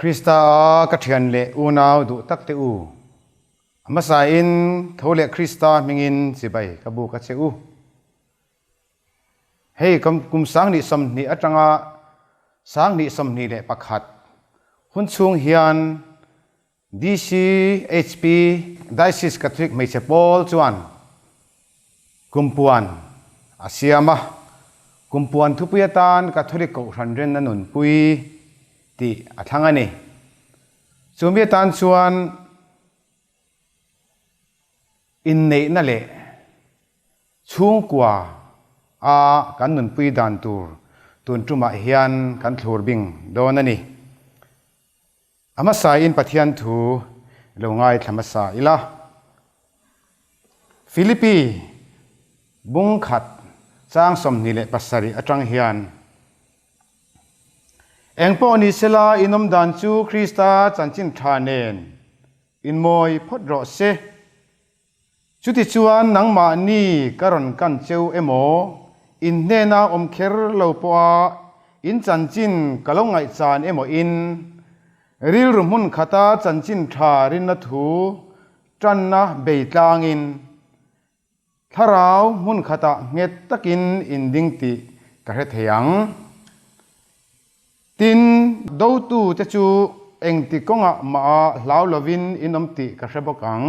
Krista ka thian le unaw du tak te u amasa in thole Krista mingin sibai kabu ka che u hei kum sang ni som ni atanga sang ni som ni le pakhat hun chung hian DCHP Diocese Catholic Meichepol chuan Kumpuan Asiama Kumpuan thupuyatan Catholic Kohhran ren na nunpui ti athangani chumiatan chuan in nei na le chung kwa a kan nunpui dan tur tun tuma hian kan thlur bing donani amasa in pathian thu longai thamasa ila Philippi bung khat chang som ni le pasari atang hian engpo ni sela inom dan chu Krista chanchin thanen in moi phot ro se chuti chuan nangma ni karon kan cheu emo in nena om kher lo poa in chanchin kalongai chan emo in ril rumun khata chanchin tha rin na thu tranna beitlangin tharau mun khata nget takin inding ti ka he theyang tin do tu te chu eng ti konga ma lau lovin inom ti ka hrebokang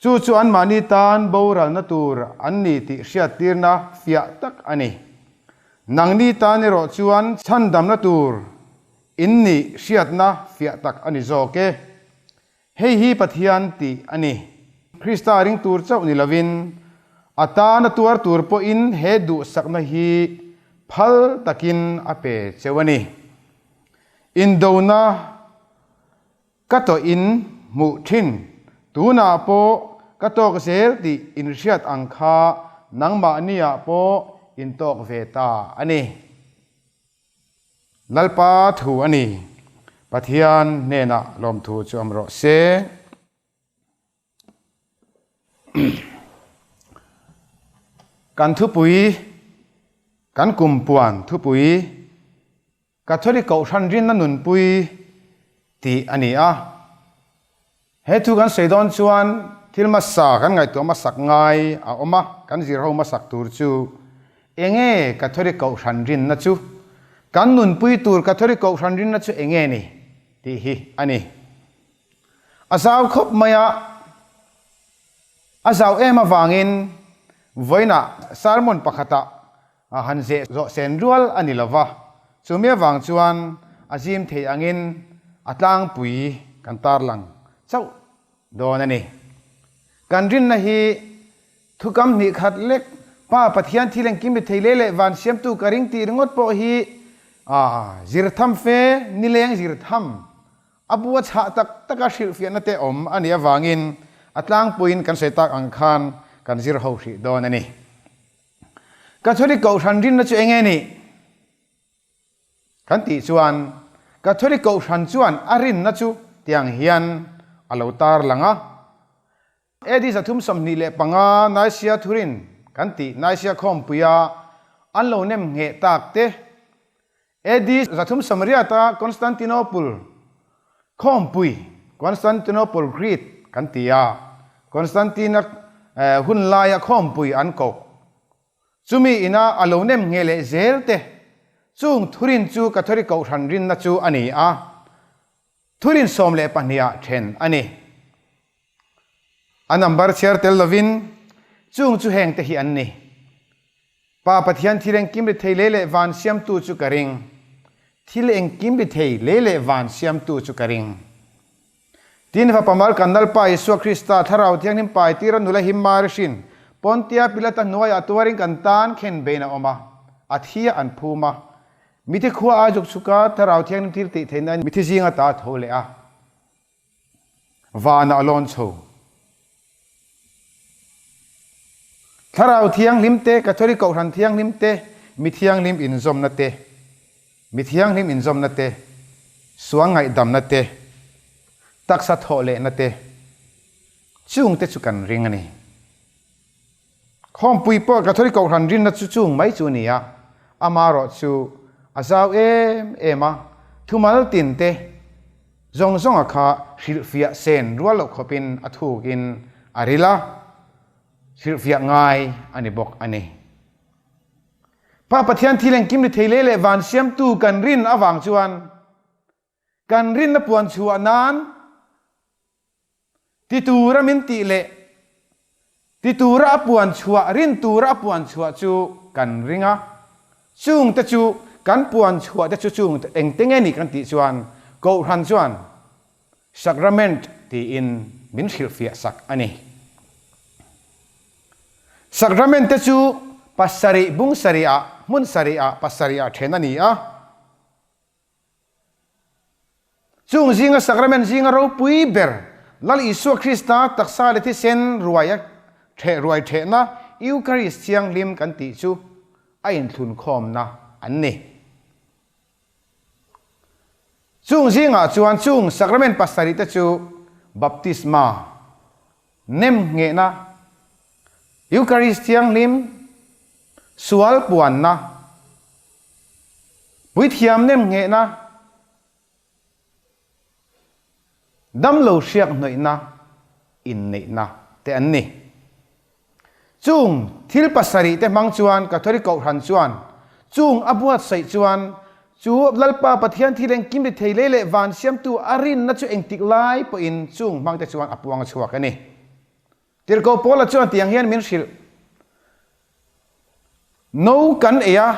chu an mani tan boral na tur an ni ti hria tirna fia tak ani nang ni tan ro chuan chan dam na tur in ni hriat na fia tak ani zoke hei hi pathian ti ani Krista ring tur chau ni lovin ata na tur po in he du sakna hi phal takin ape chewani in dona kato in mu thin tuna po kato ksel ti in riat angkha nangma ania po in tok veta ani lalpa thu ani pathian nena lom thu chu amro se kan thupui kan kumpuan thupui Catholic Kohhran rin na nunpui ti ani a he tu kan seidon chuan thilmasa kan ngai to masak ngai a oma kan zirho masak tur chu enge Catholic Kohhran rin na chu kan nunpui tur Catholic Kohhran rin na chu enge ni ti hi ani asaw khop maya asaw ema wangin voina salmon pakhata hanze zo senrual ani lova chumia wang chuan azim thei angin atlang pui kan tarlang chau donani kan rin na hi thukam ni khat lek pa pathian thileng kim thei lele wan siam tu karing ti ringot po hi zirtham fe nileng zirtham abuwa cha tak taka shil fian te om ani awangin atlang puin kan setak angkhan kan zir ho hri donani Catholic Kohhran rin na chu enge ni kan ti chuan Catholic Kohhran chuan arin na chu tiang hian alotar langa edi zathum som ni le panga naisia thurin kan ti naisia khom puya anlo nem nge tak te edi zathum samria ta Constantinople khom pui Constantinople Crete kan tia Constantina hun laya khom pui an ko chumi ina alonem ngele zelte chung thurin chu Catholic Kohhran rin na chu ani a thurin somle pania then ani a number chair tel lovin chung chu heng te hi an ni pa pathian thireng kim ri thei lele van siam tu chu karing thileng kim ri thei lele van siam tu chu karing tin va pamal kanal pa Yesu Krista tharau thiang nim pai tira nula himmar shin pontia pilata noya tuaring kantan khen beina oma athia an phuma mithi khuwa ajuk suka tharau thiang nim tir ti theina mithi jinga ta thole a wana alon cho tharau thiang limte Catholic Kohhran thiang limte mithiang lim inzom na te mithiang lim inzom na te suangai dam na te taksa thole na te chung te chukan ring ani khom pui po Catholic Kohhran rin na chu chung mai chu ni a amaro chu azau ema thumal tin te zong zong a kha shilfia sen rualo khopin athukin arila shilfia ngai ani bok ani pa pathian thileng kim ni theile le van siam tu kan rin awang chuan kan rin na puan chua nan ti tura min ti le ti tura puan chua rin tura puan chua chu kan ringa chung ta chu kan puan chua ta chu chung eng tenge ni kan ti chuan Kohhran chuan sacrament ti in min shilfia sak ani sacrament ta chu pasari bung saria mun saria pasaria thena ni a chung zinga sacrament zinga ro pui ber lal isu krista taksa le thi sen ruaya the ruai the na eucharist chiang lim kan ti chu a in thun khom na an ni chung zinga chuan chung sacrament pasari ta chu baptisma nem nge na eucharist chiang lim sual puan na pui thiam nem nge na dam lo siak noi na in nei na te an ni chung thil pasari te mang chuan Catholic Kohhran chuan chung abuat sai chuan chu lalpa pathian thileng kim ri theile le van siam tu arin na chu engtik lai po in chung mang te chuan apuang chuak ani tirko pola chuan tiang hian min hril no kan eya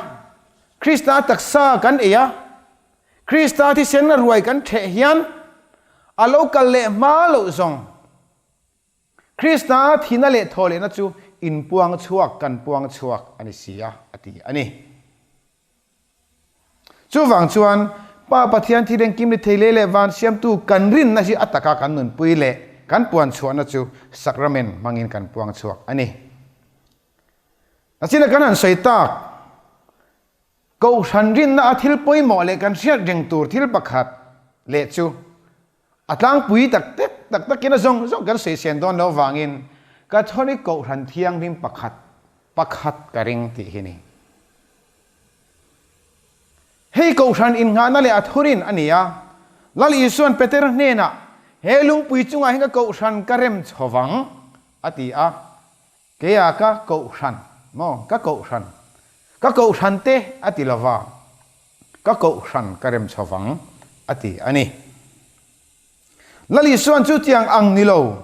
krista taksa kan eya krista thi sen na ruai kan the hian alo kal le ma lo zong krista thina le thole na chu in puang chuak kan puang chuak ani sia ati ani chu wang chuan pa pathian thileng kim ri theile le van siam tu kan rin na hi ataka kan nun pui le kan puan chuan na chu sacrament mangin kan puang chuak ani asina kan an saitak Kohhran rin na athil poi mo le kan siat reng tur thil pakhat le chu atlang pui tak kina zong kan sei sen don lo wangin Catholic Kohhran thiang rim pakhat karing ti hini hei Kohhran in nga na le athurin ania lal isuan peter ne na helung pui chunga hinga Kohhran karem chowang ati a ke ya ka Kohhran mo ka Kohhran te ati lawa ka Kohhran karem chowang ati ani lali suan chu tiang ang nilo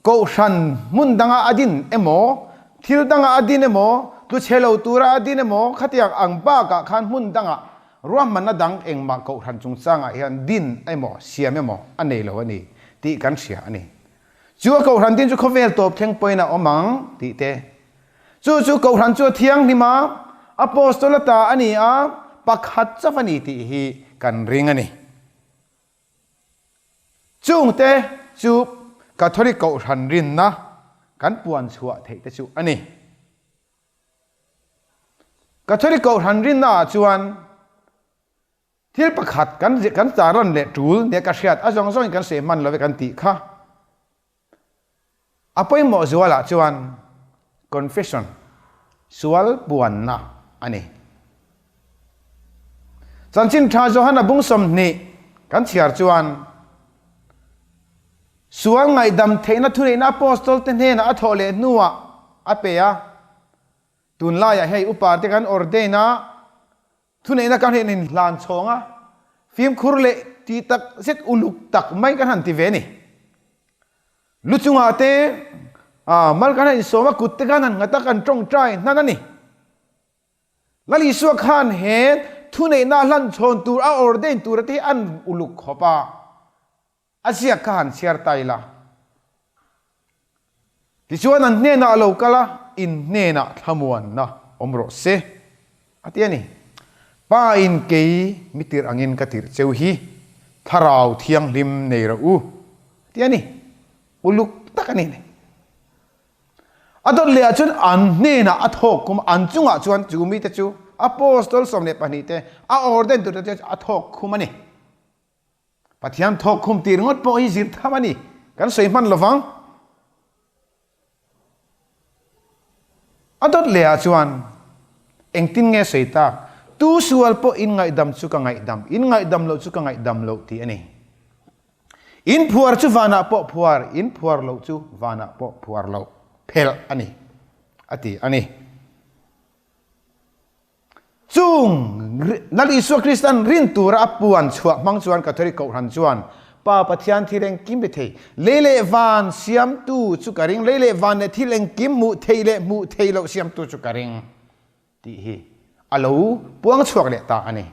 Kohhran mun danga adin emo thil danga adin emo tu chelo tura adin emo khatiak ang ba ka khan mun danga ruam man dang eng ma Kohhran chung changa hian din emo siam emo anei lo ani ti kan sia ani chu Kohhran din chu khovel top theng poina omang ti te chu Kohhran chu thiang ni ma apostolata ani a pakhat chawani ti hi kan ring ani chung te chu Catholic Kohhran rin na kan puan chua thei te chu ani Catholic Kohhran rin na chuan thil pakhat kan charon le tul ne ka hriat azong zong kan se man lo ve kan ti kha apoi mo zuala chuan confession sual puan na ani chanchin tha johana bungsom ni kan chiar chuan sual ngai dam theina thune na apostol te ne na athole nuwa apeya tunla ya hei upar te kan ordaina thune na kan hin lan chonga phim khurle ti tak set uluk tak mai kan han ti ve ni luchunga te mal kan hin soma kutte kan han ngata kan trong trai na ni lali su khan he thune na lan chon tur a ordain tur te an uluk khopa asia khan siar taila ti chuan an ne na lo kala in ne na thamuan na omro se atiani pa in ke mitir angin katir cheu hi tharau thiang lim nei ra u tiani uluk takani ne adon le achun an ne na athok kum an chunga chuan chumi te chu apostol somne pani te a orden tu te athok khumani pathian thok khum tir ngot po hi zir thamani kan sei man lawang adot le achuan engtin nge seita tu sual po in ngai dam chu ka ngai dam in ngai dam lo chu ka ngai dam lo ti ani in phuar chu vana po phuar in phuar lo chu vana po phuar lo phel ani ati ani chung nal isu Christian rin tura apuan chuak mang chuan Catholic Kohhran chuan pa pathian thireng kim be thei lele van siam tu chu karing lele van ne thileng kim mu theile mu theilo siam tu chu karing ti hi alo puang chuak le ta ani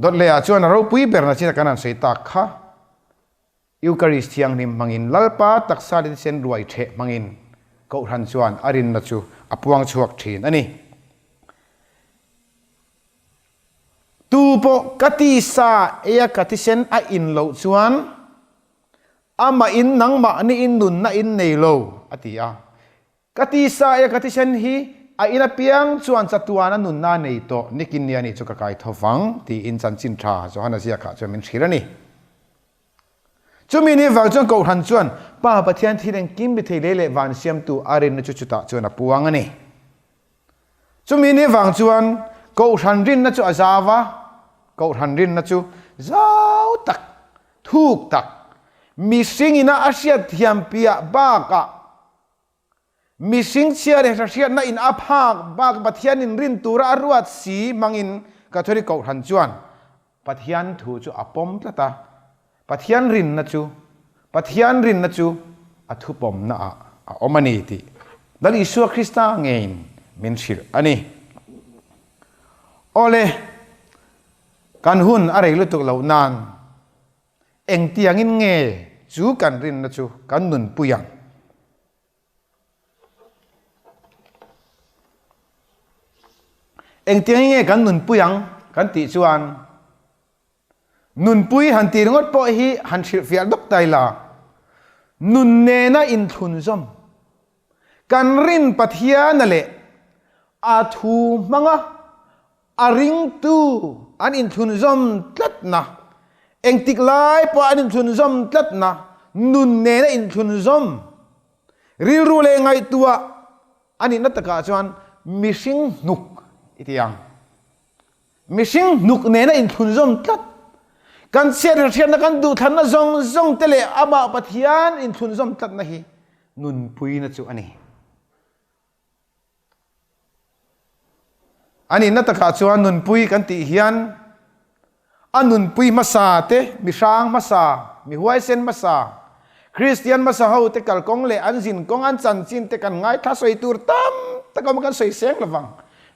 dot le a chuan ro pui ber na china kanan sei ta kha Eucharist thiang nim mangin lalpa taksa din sen ruai the mangin Kohhran chuan arin na chu apuang chuak thin ani tu po kati sa ea kati sen a in lo chuan ama in nang ma ni in nun na in nei lo atia kati sa ea kati sen hi a ina piang chuan chatuana nun na nei to nikin ni ani chu ka kai thawang ti in chan chin tha so hana sia kha chu min thirani chumi ni wang chuan Kohhran chuan pa pathian thireng kim bi thei lele wan siam tu arin na chu chu ta chuan a puang ani chumi ni wang chuan Kohhran rin na chu azawa Kohhran rin na chu zau tak thuk tak mi singina asia thiam pia ba ka mi sing chia re ria na in aphak ba pathian in rin tura ruat si mangin Catholic Kohhran chuan pathian thu chu apom tlata pathian rin na chu athupom na a omani ti dal isu Krista ngein min shir ani ole kan hun arei lutuk lo nan eng tiang in nge chu kan rin na chu kan nun puyang eng tiang nge kan nun puyang kan ti chuan nun pui han ti ngot po hi han thil fial dok tai la nun ne na in thun zom kan rin pathian na le a thu manga aring tu an in thun zom tlat na eng tik lai po an in thun zom tlat na nun ne na in thun zom ril ru le ngai tua ani na taka chuan mishing nuk itiang mishing nuk ne na in thun zom tlat kan siat na kan du than na zong tele ama pathian in thun zom tlat na hi nun pui na chu ani ani na taka chuan nun pui kan ti hian anun pui masa te mi sang masa mi huai sen masa Christian masa ho te kal kong le an jin kong an chan chin te kan ngai tha soi tur tam ta kom kan soi seng lawang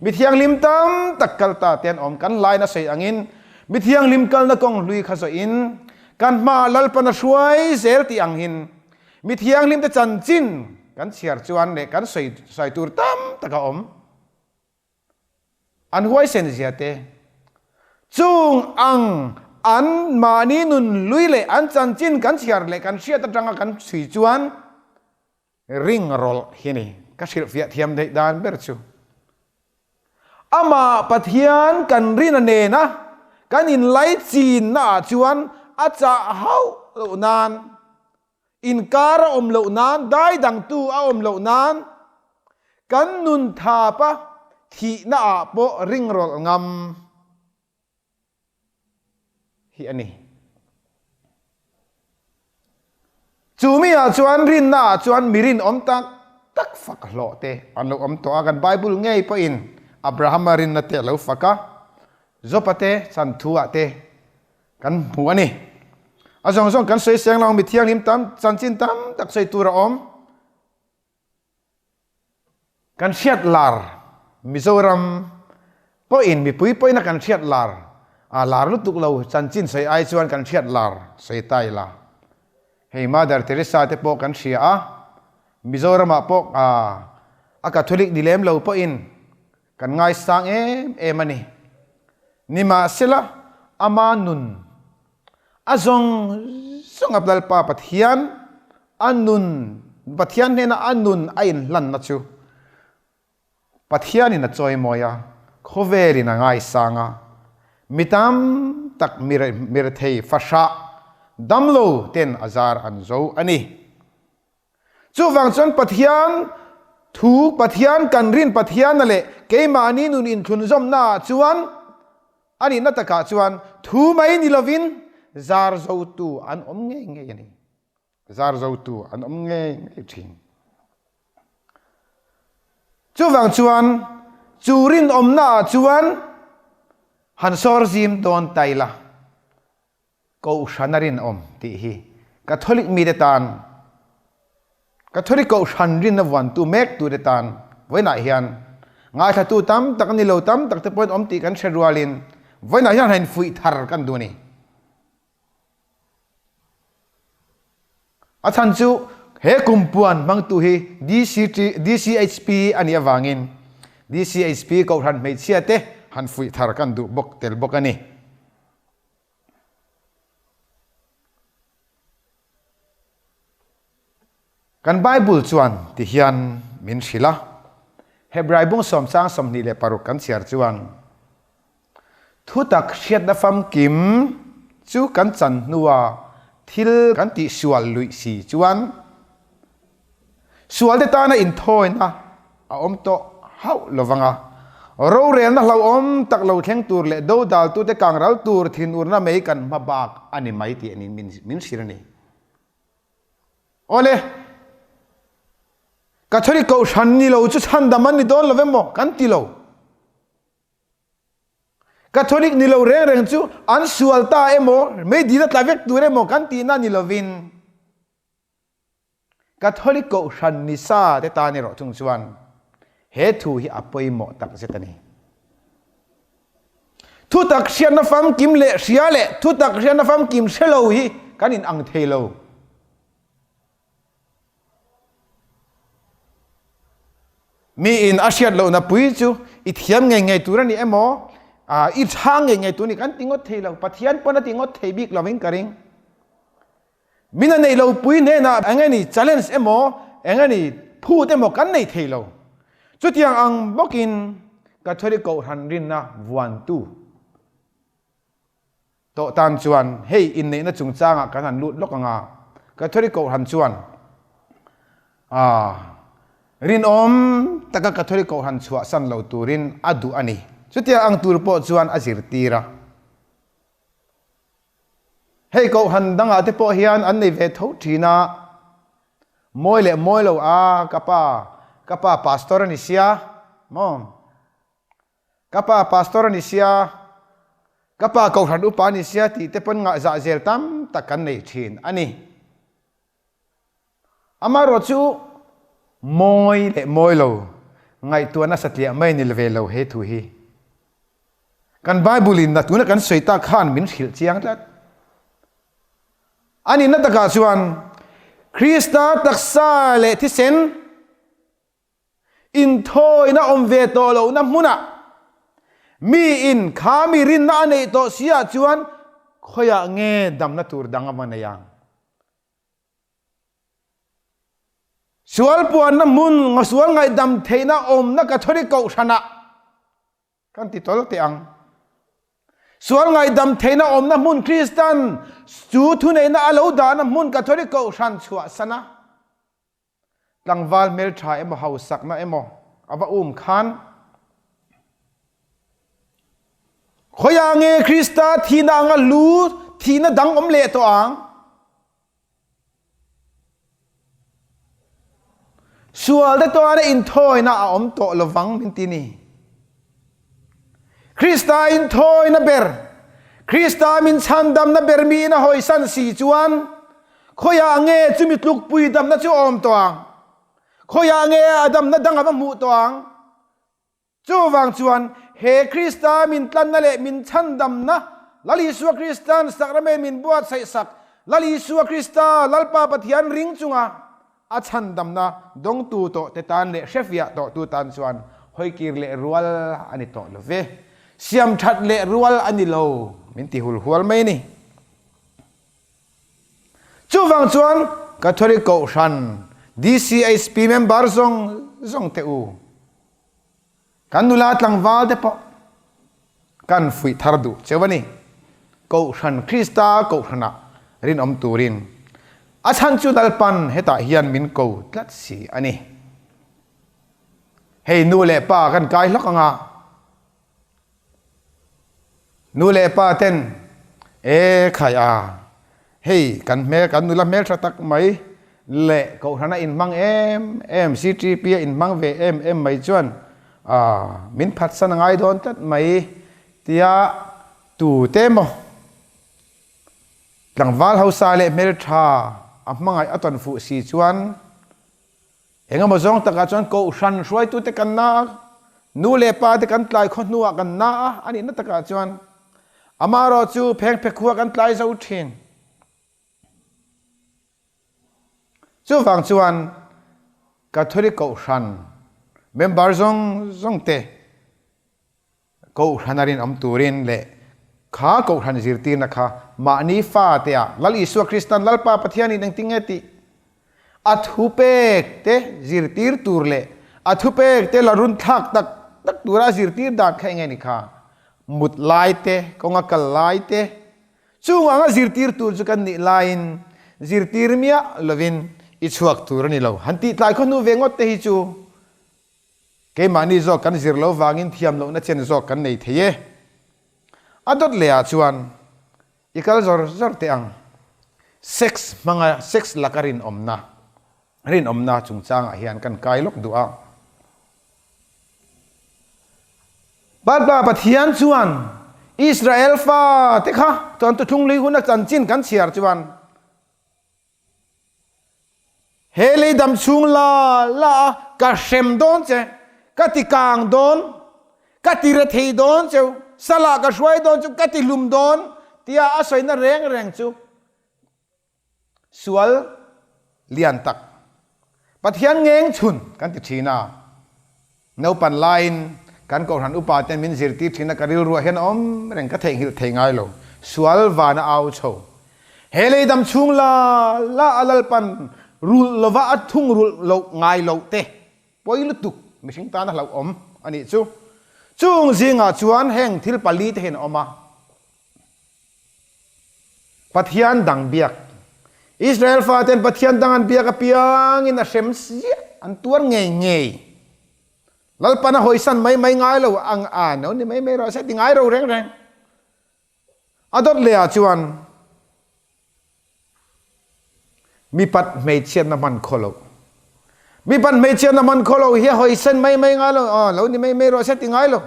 mi thiang lim tam tak kal ta ten om kan lai na sei angin mi thiang lim kal na kong lui kha so in kan ma lal pa na shuai zer ti ang hin mi thiang lim te chan chin kan chiar chuan le kan soi tur tam ta ka om an huai sen ziate chung ang an mani nun lui le an chan chin kan chiar le kan sia ta tanga kan sui chuan ring rol hini ka sir fia thiam dei dan ber chu ama pathian kan rin ne na kan in lai chin na chuan acha hau lo nan in kara om lo nan dai dang tu a om lo nan kan nun tha pa thi na po ring rol ngam hi ani chumi a chuan rin na chuan mirin om tak fak lo te an lo om to agan Bible ngei po in Abraham rin na te lo faka zopate san thua te kan hu ani azong kan sei seng long mi thiang lim tam chan chin tam tak sei tura om kan siat lar Mizoram po in mi pui po na kan siat lar a lar lu tuk lo chan chin sei ai chuan kan siat lar sei tai la hei Mother Teresa te po kan sia a Mizoram a po a Catholic dilem lo po in kan ngai sang em ani nima sila ama nun azong apdal pa pathian anun pathian ne na anun ain lan na chu pathian in a choi moya khoveri na ngai sanga mitam tak mir thei fasha damlo ten azar anzo ani chu wang chon pathian thu pathian kan rin pathian le keimani nun in thun zom na chuan ani na taka chuan thu mai ni lovin zar zo tu an nge nge yani zar zo tu an nge nge thing chu wang chuan churin na chuan han sor zim don taila ko shanarin ti hi Catholic mi de tan Catholic ko shanrin na wan tu mek tu de tan voina hian ngai tha tu tam tak ni lo tam tak te point ti kan sherwalin voina hian hain fui thar kan du ni a chan chu he kumpuan mang tu hi DCHP ani awangin DCHP Kohhran mei chia te han fui thar kan du bok tel bok ani kan Bible chuan ti hian min shila Hebrai bung som sang som ni le paruk kan chiar chuan thu tak hriat na fam kim chu kan chan nuwa thil kan ti sual lui si chuan sual te ta na in thoi na a om to hau lovanga ro rel na hlau om tak lo thleng tur le do dal tu te kang ral tur thin ur na mei kan mabak ani mai ti ani min sirani ole Catholic ko shan ni lo chu chan da man ni don lovem mo kan ti lo Catholic ni lo reng reng chu an sual ta emo me di na tlavek tu re mo kan ti na ni lovin Catholic ko shan ni sa te ta ni ro chung chuan he thu hi apoi mo tak zetani thu tak sian na fam kim le sia le thu tak sian na fam kim shelo hi kan in ang thelo mi in asiat lo na pui chu I thiam ngai turani emo I thang ngai tu ni kan tingot thelo pathian pona tingot thebik loving karing mina nei lo pui ne na angani challenge emo angani phu te mo kan nei thelo chu tiang ang bokin Catholic ko han rin na wan tu to tan chuan hey in nei na chung changa kan han lut lokanga Catholic ko han chuan rin taka Catholic ko han chua san lo turin adu ani chutia ang tur po chuan azir tira hei ko han danga te po hian an nei ve tho thina moi lo kapa pastor ni sia mom kapa pastor ni sia kapa ko han upa ni sia ti te pon nga za zel tam takan nei thin ani amaro chu moi lo ngai tu na satlia mai ni leve lo he thu hi kan Bible in na tu na kan soita khan min khil chiang tat ani na taka chuan Krista taksa le thi sen in thoi na om ve to lo na muna mi in khami rin na nei to sia chuan khoya nge dam na tur dang amana yang sual puan na mun nga sual ngai dam theina om na Catholic ko sana kan ti tol te ang sual ngai dam theina om na mun Christian chu thu nei na alo da na mun Catholic ko san chua sana tlangwal mel tha emo hau sak na emo aba khan khoya nge Krista thina nga lu thina dang om le to ang sual de to ana in thoi na om to lovang min tini Krista in thoi na ber Krista min chandam na ber mi na hoi san si chuan khoya nge chumi tluk pui dam na chu om to ang khoya nge adam na dang aba mu to ang chu wang chuan he Krista min tlan na le min chandam na lali suwa Kristan sakrame min buat sai sak lali suwa Krista lalpa pathian ring chunga a chandam na dong tu to te tan le shefia to tu tan chuan hoi kir le rual ani to lo ve siam that le rual ani lo min ti hul hual mai ni chu wang chuan Catholic ko shan DCHP member zong te u kan nula tlangwal te po kan fui thar du chewani ko shan Krista ko hana rin om turin achan chu dalpan heta hian min ko tlat si ani hei nu le pa kan kai hlok anga nu le pa ten khai hey kan me kan nula me thatak mai le Kohhran in mang em CHP in mang ve em mai chuan min phat san ngai don tat mai tia tu te mo tlangwal hausa le mer tha amangai aton fu si chuan enga mo zong taka chuan Kohhran ruai tu te kan na nu le pa te kan tlai khon nuwa kan na ani na taka chuan amaro chu pheng phekhuwa kan tlai zo thin chu wang chuan Catholic Kohhran member zong te Kohhran arin am turin le kha Kohhran zirti na kha mani fa te lal Isu Kristan lal pa pathiani nang tingeti athupek te zirtir turle athupek te larun thak tak tura zirtir dan kha nge ni kha mut lai te konga kal lai te chung anga zirtir tur chu kan ni lain zirtir mia lovin ichuak tur ni lo hanti tlai khonu vengot te hi chu ke mani zo kan zir lo wangin thiam lo na chen zo kan nei theye adot le a chuan ikal zor te ang sex lakarin omna chungchang a hian kan kai lok du'a ba pathian chuan Israel fa te kha ton tu thung li huna chan chin kan chiar chuan hele dam chung la ka shem don che ka ti kang don ka ti re thei don che sala ka shwai don chu ka ti lum don tia a soi na reng chu sual lian tak pathian ngeng chun kan ti thina no pan line kan Kohhran upa ten min zirti thina karil ruwa hen om reng ka thei ngai lo sual wana au cho hele dam chung la alal pan rul lova athung rul lo ngai lo te poilu tuk mihring ta na lo om ani chu chung zinga chuan heng thil pali te hen oma pathian dang biak Israel fa ten pathian dangan biak apiang in a shem sia an tuar ngei lalpana hoisan mai ngai lo ang no ni mai ro se ti ngai ro reng adot le a chuan mi pat mei chen na man kholo mi pan mei chen na man kholo hi hoisan mai ngai lo lo ni mai ro se ti ngai lo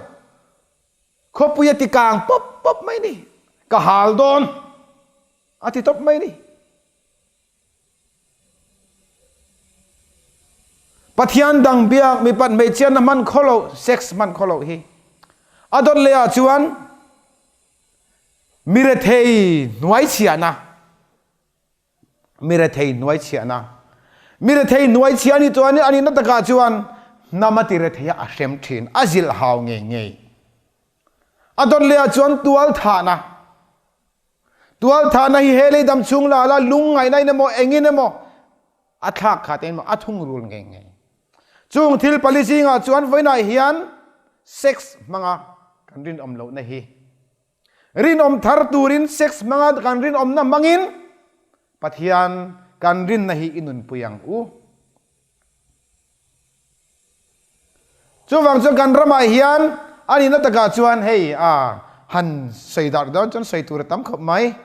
khopuya ti kang pop mai ni ka hal don ati top mai ni pathian dang biak mi pat mei chen na man kholo sex man kholo hi adot le a chuan mire thei nuai chiana mire thei nuai chiani to ani na taka chuan namati re theya a shem thin azil haw nge adot le a chuan tual thana hi hele dam chung la lung ngai nai na mo engin na mo athak khaten mo athung rul nge chung thil policy nga chuan voina hian sex manga kan rin om lo na hi rin om thar turin sex manga kan rin om na mangin pathian kan rin na hi inun puyang chuwang chu kan rama hian ani na taka chuan hei han seidar don chon seitur tam khop mai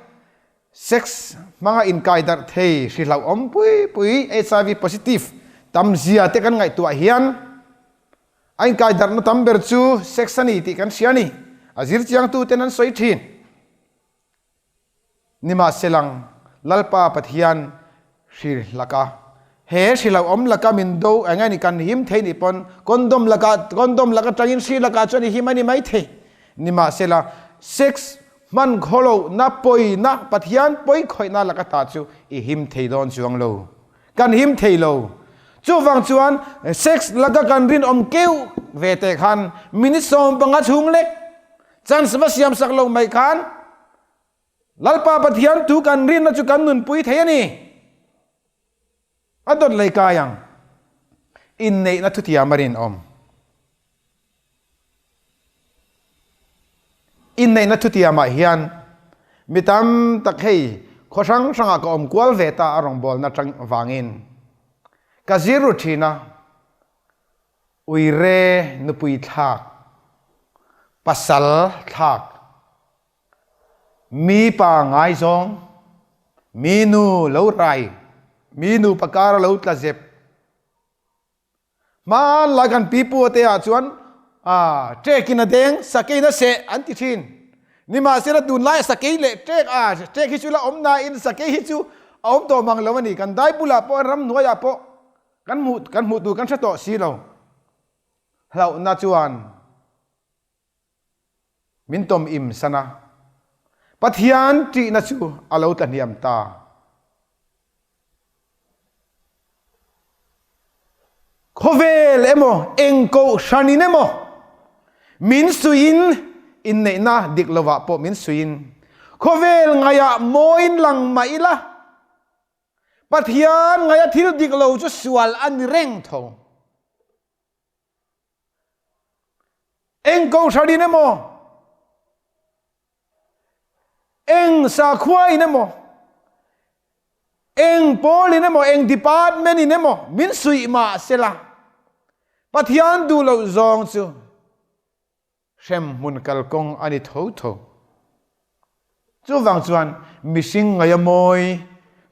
sex manga in kai dar thei hrilau om pui HIV positive tam zia te kan ngai tu hian ain kai dar no tam ber chu sex ani ti kan siani azir chiang tu tenan soi thin nima selang lalpa pathian shir laka he shilau om laka min do angani kan him thei ni pon condom laka tangin shi laka chani himani mai the nima sela sex man kholo na poi na pathian poi khoi na laka ta chu I him thei don chuang lo kan him thei lo chu wang chuan sex laka kan rin om keu ve te khan minute som panga chung lek chan sama siam sak lo mai khan lalpa pathian tu kan rin na chu kan nun pui thei ani adot lai kayang in nei na thutia marin om in nei na thutia ma hian mitam takhei khosang sanga ko om kwal veta arong bol na tang wangin kaziru thina uire nupui thak pasal thak มีป่าง่ายซองมีนูเล่าไรมีนูปากการเล่าตะเจ็บมาลากันปีปัวเตียชวนเจกินเดงสกีนเสอันติชินนี่มาเสร็จดูไล่สกีเละเจกฮิจูละอมนาอินสกีฮิจูอมตัวมังเลวันนี้กันได้ปุระปอรำหน่วยปอกันหมุดดูกันชะโตสีเราหน้าจวนมินตอมอิมสนะปัทยานจีนัชูอาลาตันยามตาโคเวลเอโมเอ็งโกชานินเอโมมินสุอินอินเนน่าดิกลวะปอมินสุอินโคเวลงายะโมอินลังมาอิละปัทยานงายะทิลดิกลวจุสวลอันเร่งทงเอ็งโกชานินเอโมเอ็งสาควายเนี่ยโมเอ็งโพลีเนี่ยโมเอ็งดีพาร์ตเมนต์เนี่ยโมมินสุยมาเสละปัทยานดูเราจงจูเชมมุนกัลกงอันนี้ทูจูวังจวนมิสิงไงมอย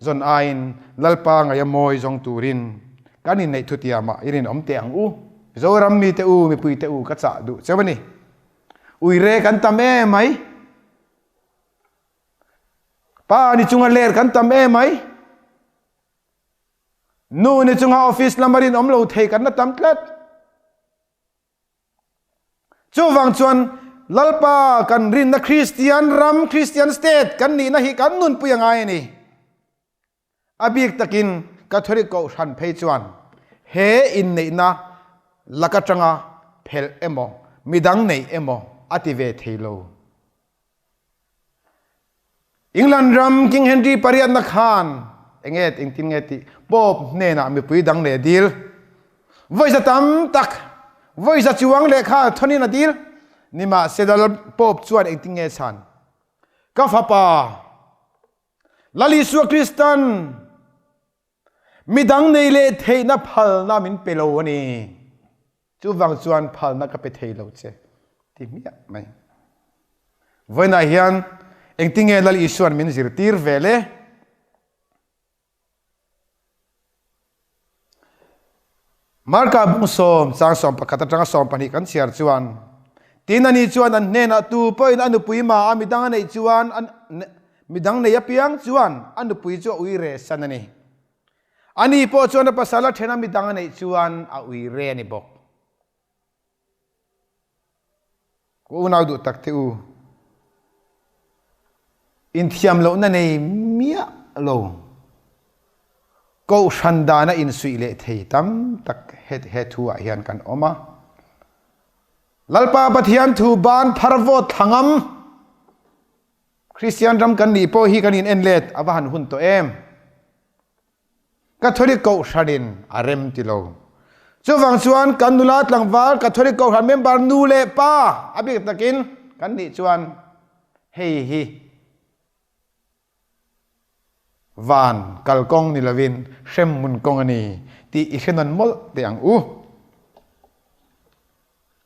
จนไอนลัลปางไงมอยจงตูรินกันนี่ในทุติยามาอิรินอมเตียงโจรัมมีเตอูมีปุยเตอูกัจจาดูเจ้าวันนี้อุยเรกันตามไหมป้านี่จุงเลร์กันทำไหมนู่นนี่จุงออฟฟิศลำบากอมเราเทกันนะทำเล็ดจู่วังชวนลัลปากันรินนะคริสเตียนรัมคริสเตียนสเตทกันนี่นะฮิกันนุ่นปุยยังไงนี่อบิกตะกินกัทริกเอาชันเพจวนเฮอินนี่นะลักจังอาเพลเอโมมิดังนี่เอโมอติเวทเฮโลอิงแลนด์รัมคิงเฮนรี่ปาริอันนักฮานเองติงติงติป๊อบเนน่ะมีปุยดังเนดีลวัยจะตั้มตักวัยจะจวงเลขาทนี่นาดีลนี่มาเสด็จป๊อบชวนเองติงสันกัฟปาลลิสุคริสตันมีดังเนเลเทนับพัลนามินเปโลนี่จูวังชวนพัลนักเปเทโลเจที่มีไหมวันนั้นเฮียนเองติงลลิสุนมินจิรตีร์เวลมาร์กาบุงสมจางสมปะกัตจังสมปนิกันเสียร์จวนตีนันนี่จวนอันเนนตูปอยอันนุปุยมาอามิดังในจวนอันมิดังในยาเปียงจวนอันนุปุยจวนอุยเรสันนี่อันนี้พอจวนภาษาละเทนามิดังในจวนอาอุยเรนี่บอกกูน่าดูตักเตอูอินเทียมโลนั่นเองมีอะโลก็ชันดานะอินสุยเลเทตัมตักเฮทัวเฮียนกันออกมาลัลปาปะเทียนทูบานพารวดทังมคริสเตียนรำกันนี่พอฮีกันอินเอ็นเลตอวหันหุ่นตัวเอ็มกัทอลิกก็ชัดินอารมติโลจูฟังชวนกันนุลาตลังวาลกัทอลิกก็หันเมมบาร์นูเลป้าอภิกตะกินกันนี่ชวนเฮีวานกัลกงนิลวินเชมมุนกงอันนี้ที่อิเชนันมอลเตียง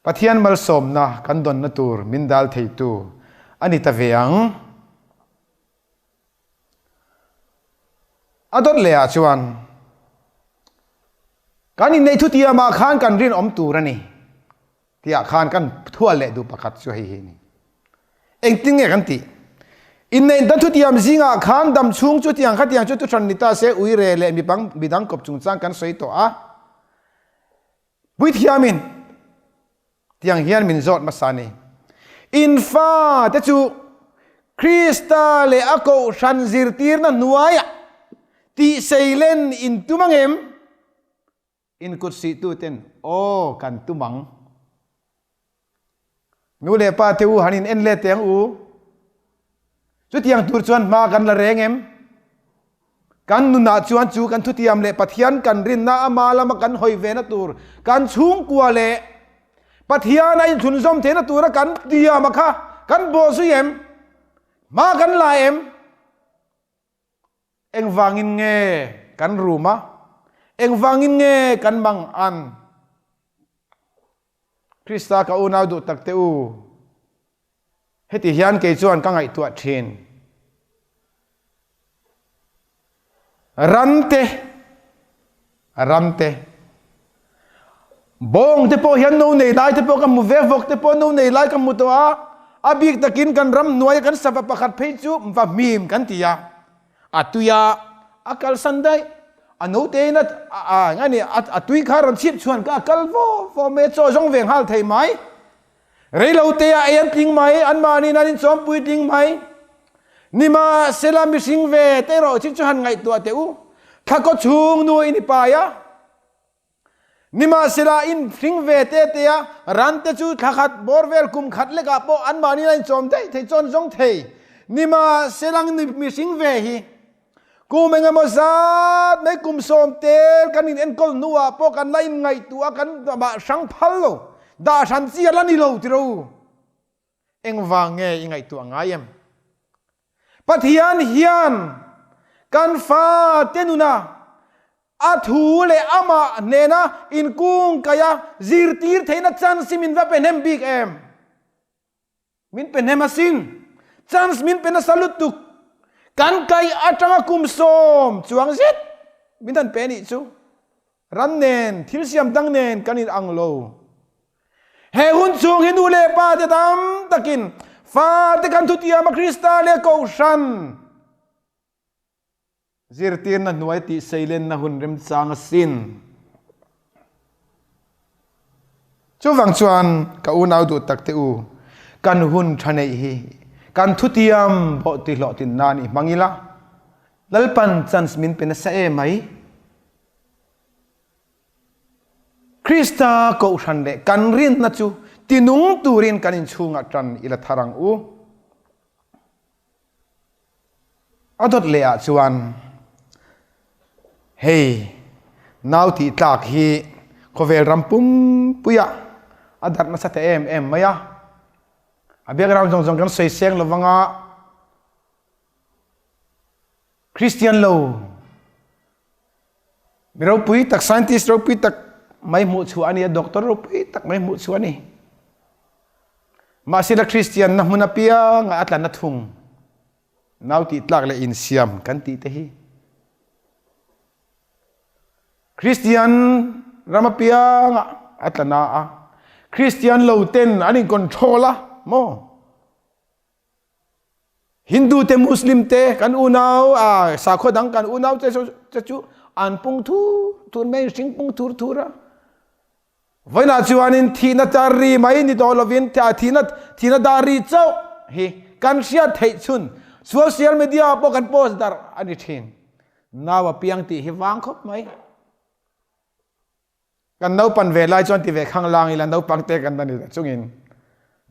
ปะเทียนมัลสมนะกันดอนนตูร์มินดัลเทตูอันนี้ตะเวียงอดอดเลยชวนการนี้ในทุติยมาขานกันรินอมตูรันนี่ที่อาขานกันทั่วเละดูประคัตช่วยนี่เองติงเงกันตีอินในดันทุติยามซิงอาขานดำชุงจุดยังขัดยังจุดทุชันนิตาเสอุยเรเลมีบังบิดังกบจุงจังกันสวยตัววิทยามินที่ยังเฮียนมินจอดมาสานีอินฟ้าแต่จูคริสตาเลอโกชันซิรตีร์นันนัวยที่เซเลนอินตุมังเอ็มอินกุศิตุเต็นโอกันตุมังนูเลปาเทอูหันินเอ็นเลเตียงจุดyang tur chuan ma kan la rengem kan nu na chuan chu kan thutiam le pathian kan rin na amala ma kan hoi ve na tur kan chung kwa le pathian ai thun zom the na tur kan dia ma kha kan bo su yem ma kan la em eng wangin nge kan ruma eng wangin nge kan mang an Krista ka unau du tak te heti hian ke chuan ka ngai tua thin รันเตบงเตปอเห็นโน่นในไลเตปอกันมุเวฟกเตปอโน่นในไลกันมุตัวอาบิกตะกินกันรำนวยกันสับปะขัดเพจูมว่ามีมกันที่ยาอัตุยาอักลสันได้อันโนเตนัดงั้นนี่อัตุยขารันชิบชวนก็อักลโฟเมโซจงเวงฮัลไทยไหมเรื่องเราเตียเอ็นทิ้งไหมอันมานี่นั่นสมปุยทิ้งไหมนี่มาเซลามิสิงเวเตโรชิจหันไงตัวเตอูถ้าก็ชูงนัวอินิปายะนี่มาเซลาอินสิงเวเตเตียรันเตจูถ้าขัดบอร์เวลกุมขัดเล็กอะโปอันมานี่นั่นสมได้เทจอนจงเทนี่มาเซลังนี่มิสิงเวฮีกูไม่งามซาดไม่กุมสมเตลกันอินเอ็นกอลนัวโปกันไล่ไงตัวกันแบบสังพัลโลดาชันเสียละนี่โลติโรเอ็งวางเงยไงตัวง่ายมปะเทียนเฮียนกันฟ้าเตนุนาอาทูเลอามาเนนะอินกุ้งกายาซิรตีร์เทนัจันสิมินว่าเป็นเฮมบิกเอ็มมินเป็นเฮมาซินจันส์มินเป็นสลุตุกกันไกอาจังกุมสมจวงเซตมินทันเป็นอีจูรันเนนทิลเซียมดังเนนกันอินอังโลเฮหุนจงฮินูเลปาเตตัมตะกินฟ้าเตกันทุติยามคริสตาเลโกชันซิรตีร์นันหน่วยติเซเลนนะหุนเริมจางสินจูวังชวนกับอุณาวดูตักเตอูกันหุนชันเอฮีกันทุติยามบอติหลอตินนานีมังอิละลัลปันจันสมินเป็นเสเอไหมคริสตาโกชันเดกันรินนัจูตินุงตูรินกันอินชูงัจันอิละทารังอูอดดเลียชวนเฮ้นาวที่ตากฮีโคเวลรัมปุมปุยะอดัตนัสเตเอ็มไหมยะอาเบียกรามจงกันใส่เสียงระวังอ่ะคริสเตียนโลเราปุยตัก scientist เราปุยตักไม่หมดชัวนี่ด็อกเตอร์เราปุยตักไม่หมดชัวนี่มาสิละคริสเตียนนะมุนาเปียงอัตลันนัทุงนาวติดหลักเลยอินเซียมกันติเตฮีคริสเตียนรามาเปียงอัตลันนาคริสเตียนโลเทนอันนี้คอนโทรล่ะโมฮินดูเตมุสลิมเตกันอุณาวสาขดังกันอุณาวจะจูอันปุงทูตุนไม่สิงปุงทูระวันนั้นจวนอินทีนัดดารีไม่นิดอลวินแต่ทีนัดดารีเจ้าเฮกันเสียเทชุนโซเชียลมีเดียพวกกันโพสต์ดาร์อันนี้ทิ้งน่าว่าเพียงที่ฮิวังคบไหมกันน้าปันเวลัยจวนที่เวข้างล่างอีหลังน้าปังเตกันนั่นนี่จุงอิน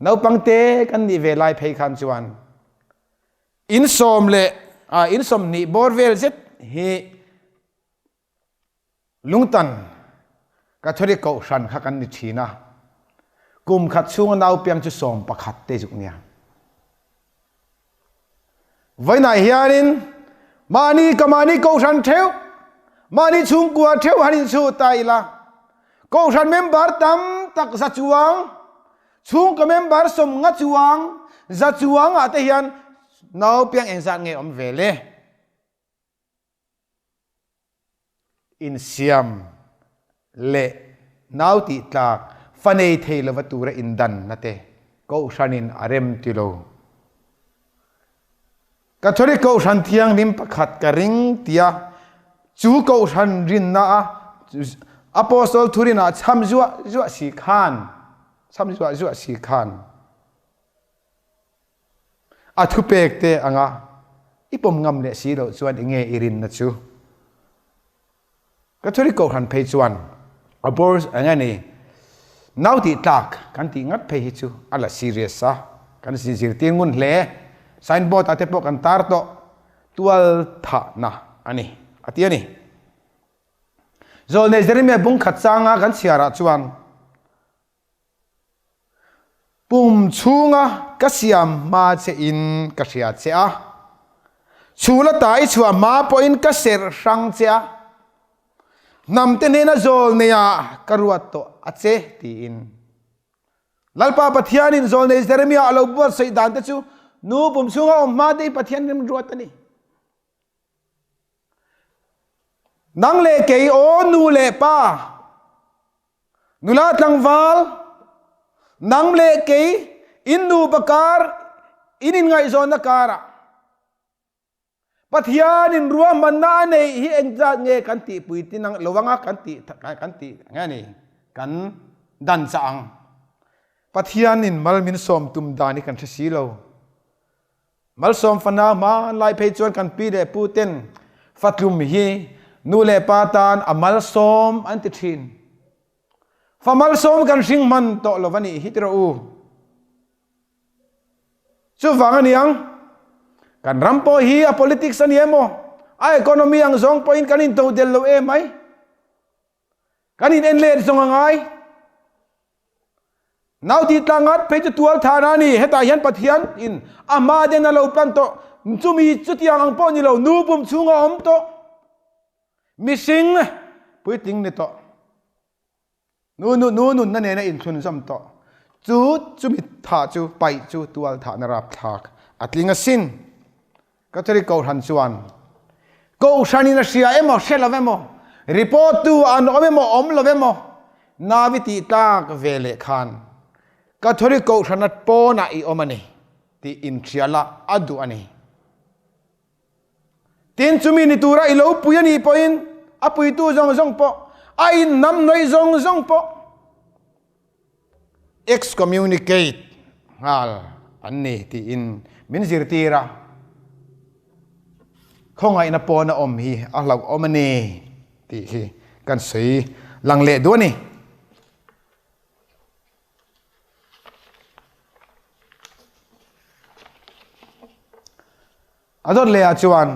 น้าปังเตกันนี่เวลัยเพย์ขันจวนอินสมเละอินสมนี่บอร์เวลเซตเฮลุงตันก็ทรีโกชันขักันนิชีนะกุมขัดช่วงน้าเพียงจะสมประคัดเตจุกเนี่ยวันไหนเฮียนินมานี่ก็มานี่โกชันเทวมานี่ชุงกัวเทวฮันินชูตายละโกชันเมมเบอร์ตั้มตักจัดจวงชุงก็เมมเบอร์สมงัดจวงจัดจวงอาเทียนน้าเพียงเอ็นสังเงอมเวเลอินเซียมเละน้าติดตากฟันเอเทลวัตุระอินดันนั่นเองก็ชันินอารมติโลกัทริโกชันเทียงนิมปขัดกริงเตียจูโกชันรินนาอโปสโตลทุรินาชัมจัวสีขานชัมจัวสีขานอัทุเปกเตอ่างอีปมงำเลสีโลชวนเงยอิรินนัชูก็ทริโกชันเพจวนอโปสอันนี้นาวติตักกันติงัดเพจชูอะไรซีเรียสกันซีเรียสตีงุนเล่ไซน์บอร์ดอาเทปกันตาร์โตตัวท่านะอันนี้อันนี้โซนในเรื่องนี้บุ้งขัดสังกันเสียระชวนปุ่มชูงก็เสียมมาเชอินก็เสียเสียชูละตายชัวมาพออินก็เสียสังเสียนำเตนนะโซนเนี่ยกรัวโตอาเจตีอินลัลปาปะเทียนินโซนในเรื่องนี้เราบวชใส่ด่านเตจูนูปุ่มชูงมาได้ปะเทียนนิมรัวตันนี่ nang le kei o nu le pa nula tlangwal nang le kei in nu bakar inin ngai zon na kara pathian in ruam manna nei hi engza nge kan ti puitin ang lowanga kan ti ngani kan dan saang pathian in malmin som tum dani kan silo mal som fana ma lai phei chuan kan pi de puten fatlum hi nu le patan amal som anti thin famal som kan sing man to lovani hitro u chu wangani ang kan rampo hi a politics ani emo a economy ang zong point kanin to del lo e mai kanin en le zong angai now ti tlangat page 12 thana ni heta hian pathian in ama de na lo plan to chumi chutiang ang po ni lo nu pum chunga om to missing puiting ni to nu na ne na in chun sam to chu chumi tha chu pai chu tual tha na rap thak atlinga sin kathari Kohhran chuan Kohhran in sia emo selavemo report tu an omemo om lovemo naviti tak vele khan kathari Kohhran at pona I omani ti in chiala adu ani tin chumi ni tura ilo puyani poin apui tu zong po ai nam noi zong po excommunicate hal anni ti in min zirtira không ai na po na om hi a lau omani ti hi kan sei lang le do ni adot le a chuan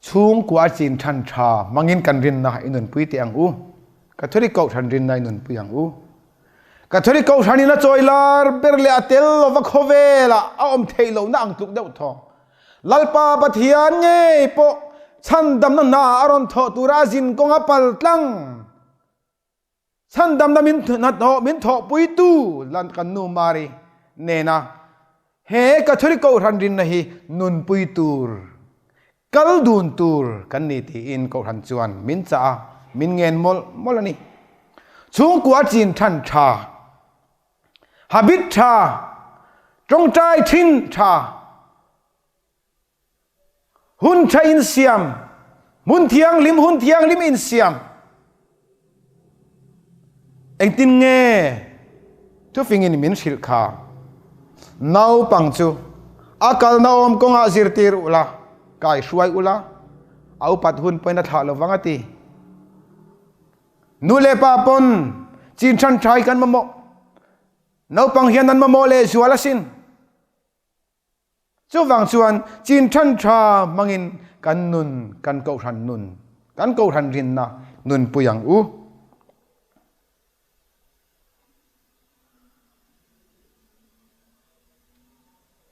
chung kwa chin than tha mangin kan rin na inun pui ti ang u kathori Kohhran rin na inun pui ang u kathori Kohhran na choilar berle atel lova khovela a om theilo na ang tuk deuh tho lalpa pathian nge po chandam na aron tho turazin konga pal tlang chandam na min tho pui tu lan kan nu mari nena he kathori Kohhran rin na hi nun pui tur kal dun tur kan ni ti in Kohhran chuan min cha min ngen mol ani chung kwa chin than tha habit tha trong trai thin tha hun cha in siam hun thiang lim in siam eng tin nge tu fingin min shil kha nau pang chu akal na om konga zirtir ula kai shuai ula au pat hun poina tha lo wangati nu le pa pon chin chan thai kan mamo nau pang hian nan mamo le zuala sin chu wang chuan chin chan tha mangin kan nun kan Kohhran nun kan Kohhran rin na nun puyang u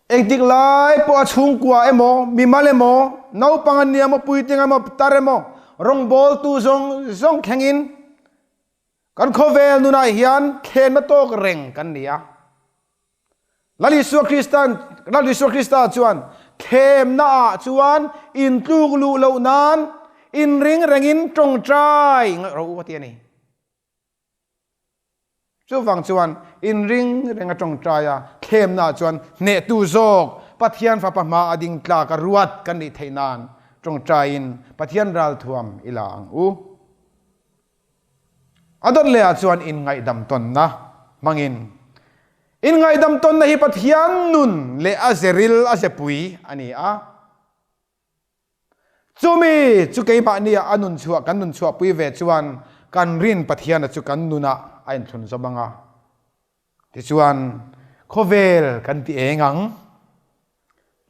ektik lai po chung kwa emo mimale mo nau pangan ni amo puiting amo taremo rong bol tu zong khengin kan khovel nuna hian khen ma tok reng kan nia lali su Krista chuan khem na chuan in tluk lu lo nan in ring rengin trong trai ro wati ani chu wang chuan in ring renga trong trai a khem na chuan ne tu zok pathian fa pa ma ading tla ka ruat kan ni theinan trong trai in pathian ral thuam ila ang u adot le chuan in ngai dam ton na mangin in ngai dam ton na hi pathian nun le azeril azepui ani a chumi chu ke ma ni anun chua kan nun chua pui ve chuan kan rin pathian chu kan nuna ain thun zobanga ti chuan khovel kan ti engang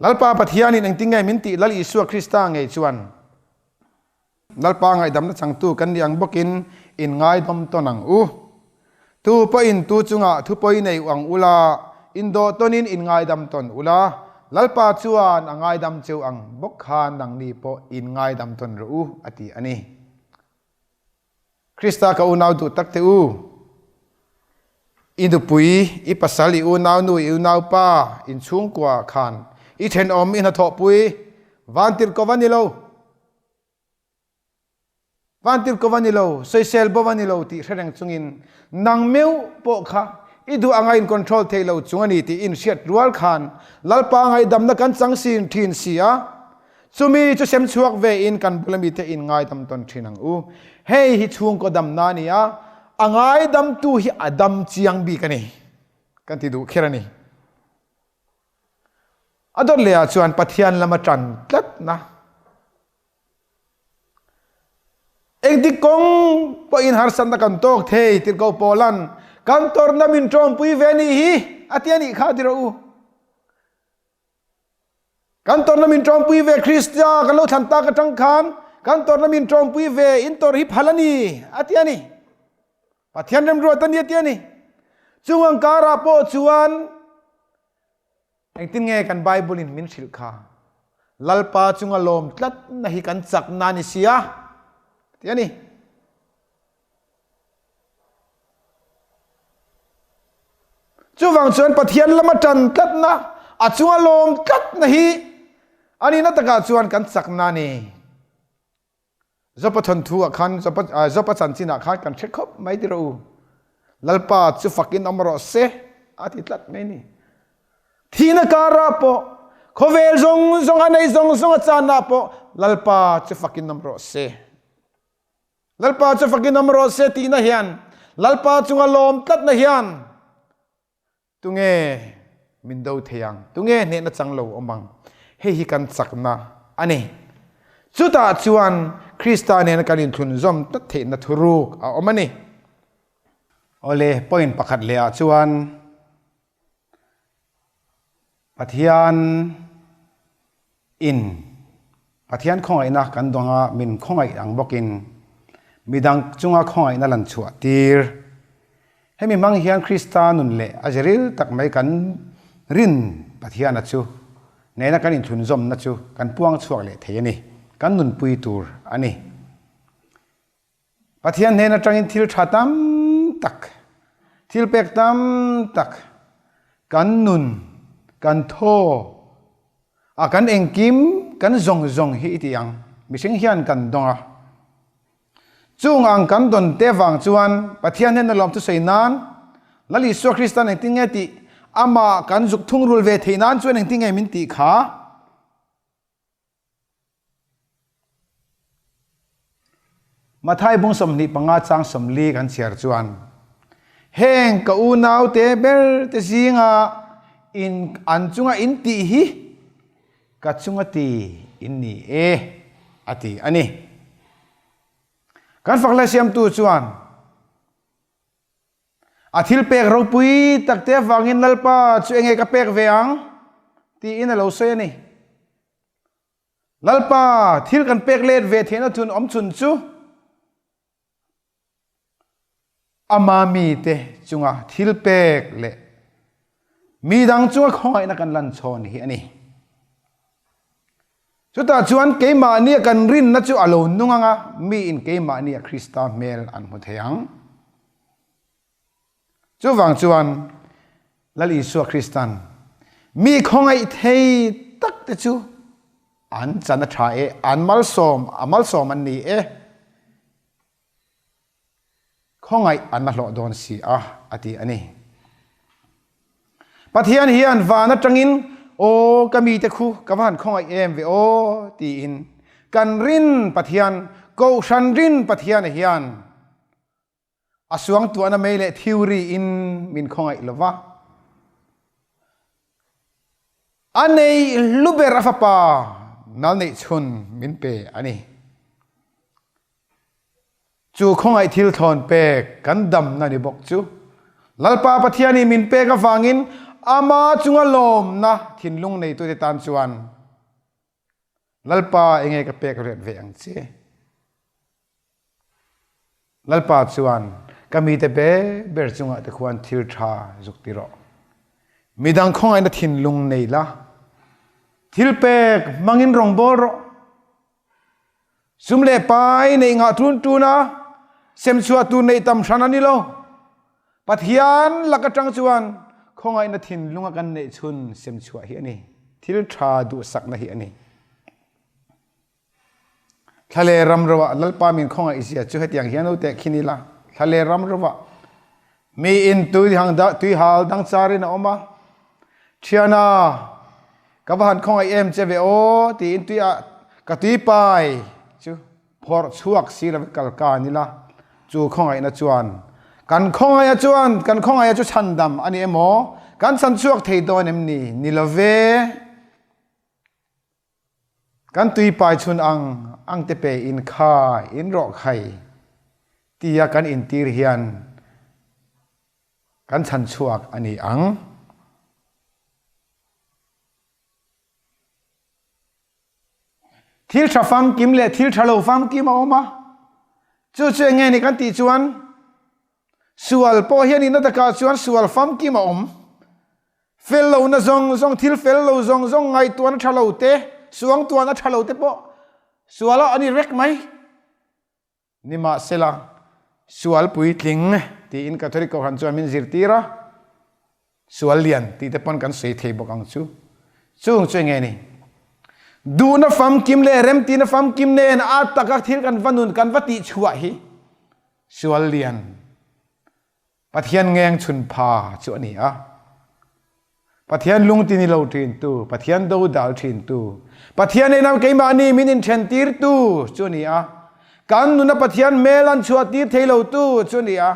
lalpa pathian in engtingai min ti lal Isu Krista ngei chuan lalpa ngai dam na changtu kan niang bokin in ngai dam tonang u tu po in tu chunga thu poi nei wang ula indo tonin in ngai dam ton ula lalpa chuan angai dam cheu ang bok khan nang ni po in ngai dam ton ru ati ani Krista ka unau du takte u in du pui I pasali unau nu unau pa in chung kwa khan I then om in a tho pui vantir ko vanilo vantil ko vanilo social bo vanilo ti sereng chungin nang meu po kha idu anga in control thelo chungani ti in siat rual khan lalpa ngai dam na kan chang sin thin sia chumi chu sem chuak ve in kan bulami te in ngai dam ton thinang u hei hi chung ko dam na nia angai dam tu hi adam chiang bi kani kan ti du kherani adon le a chuan pathian lama tran tlat na ekdi kong po in har san na kan tok thei tir ko polan kan tor na min trom pui ve ni hi atiani kha diro u kan tor na min trom pui ve Kristia kan lo than ta ka tang khan kan tor na min trom pui ve in tor hi phalani atiani pathian rem ro tan atiani chungang kara po chuan engtin nge kan bible in min thil kha lalpa chunga lom tlat na hi kan chak na ni sia tiani chuwang chuan pathian lama tan tlat na a chunga lom tlat na hi ani na taka chuan kan chak na ni zopa thon thu khan zopa chan china khan kan thek khop mai diro lalpa chu fakin amro se ati tlat mai ni thina kara po khovel zong zong anei zong zong chana po lalpa chu fakin namro se lalpa chu fakin namro se tina hian lalpa chunga lom tlat na hian tunge min do theyang tunge ne na changlo omang he hi kan chakna ani chuta chuan Krista ne na kanin thun zom ta the na thuruk a omani ole point pakhat le a chuan pathian in pathian khongai na kan donga min khongai ang bokin midang chunga khongai na lan chua tir hemi mang hian Krista nun le azeril tak mai kan rin pathian achu neina kan in thun zom na chu kan puang chuak le theiani kan nun pui tur ani pathian neina tangin thil thatam tak thil pek tam tak kan nun kan tho a kan engkim kan zong zong hi itiang mising hian kan donga chung ang kan don te wang chuan pathian hen lom tu seinan lali so Kristan eng tinge ti ama kan juk thung rul ve theinan chuan eng tinge min ti kha mathai bung som ni panga chang som li kan chiar chuan heng ka u nau te ber te zinga in anchunga in ti hi ka chunga ti in ni e ati ani kan fakla siam tu chuan athil pek ro pui takte wangin lalpa chu enge ka pek veang ti in lo se ni lalpa thil kan pek let ve thena thun om chun chu amami te chunga thil pek le mi dang chunga khoi na kan lan chon hi ani chuta chuan keima ni kan rin na chu alo nunganga mi in keima ni Krista mel an mu theyang chuwang chuan lali su Kristan mi khongai thei tak te chu an chana tha e an mal som an ni e khongai an na hlo don si a ati ani pathian hian vana tangin o kami te khu kawan khongai em ve o ti in kan rin pathian Kohhran rin pathian hian asuang tu ana mele theory in min khongai lova anei luber afapa nal nei chun min pe ani chu khongai thil thon pe kan dam na ni bok chu lalpa pathiani min pe ka wangin ama chunga lom na thinlung nei tu te tan chuan lalpa enge ka pek ret ve ang che lalpa chuan kami te be ber chunga te khuan thil tha juk ti ro midang khongai na thinlung nei la thil pek mangin rong bor ro sumle pai nei nga tun tu na sem chua tu nei tam shanani lo pathian lakatang chuan khongai na thin lunga kan nei chun sem chua hi ani thil tha du sak na hi ani thale ram rawa lalpa min khonga isia chu hetiang hianu te khinila thale ram rawa mi in tu hang da tu hal dang chari na oma thiana kabahan khonga em cheve o ti in tu a ka tu pai chu phor chuak sira kal ka nila chu khonga ina chuan kan khonga ya chuan kan khonga ya chu chandam ani emo kan san chuak thei don em ni nilove kan tui pai chun ang te pe in kha in ro khai tia kan in tir hian kan chan chuak ani ang thil tha fam kim le thil thalo fam kim oma chu nge ni kan ti chuan sual po hian in ta ka chuan sual fam kim om fel lo na zong thil fel lo zong ngai tuan thalo te suang tuan a thalo te po suala ani rek mai nima sela sual pui tling ti in catholic ko han chu min zirtira sual lian ti te pon kan sei thei bokang chu chung nge ni du na fam kim le rem ti na fam kim ne na ataka thil kan vanun kan vati chua hi sual lian pathian ngeng chun pha chu ani a pathian lung ti ni lo thin tu pathian do dal thin tu pathian e nam keima ni min in then tir tu chu ni a kan nu na pathian melan chua ti theilo tu chu ni a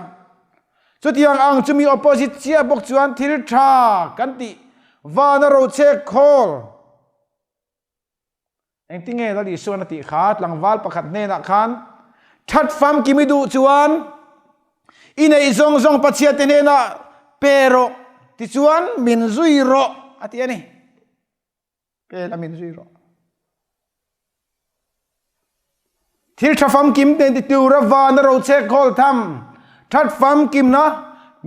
chu tiang ang chu mi opposite chia bok chuan thil tha kan ti wa na ro che khol eng ti nge la di suan ti khat lang wal pakhat ne na khan that fam ki mi du chuan in ei zong pathian te ne na pero ti chuan min zui ro ati ani pe la min zui ro thil tha fam kim te ti tu ra wa na ro che khol tham that fam kim na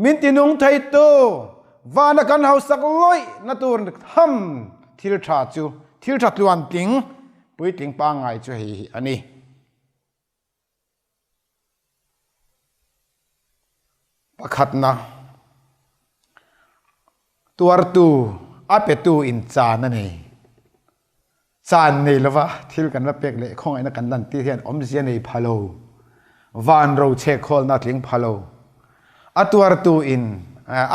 min ti nung thai tu wa na kan hau sak loi na tur tham thil tha chu thil tha tluan ting pui ting pa ngai chu hi ani pakhat na tuar tu ape tu in chan ani chan nei lova thil kan la pek le khong aina kan lan ti hian om zia nei phalo van ro che khol na tling phalo atuar tu in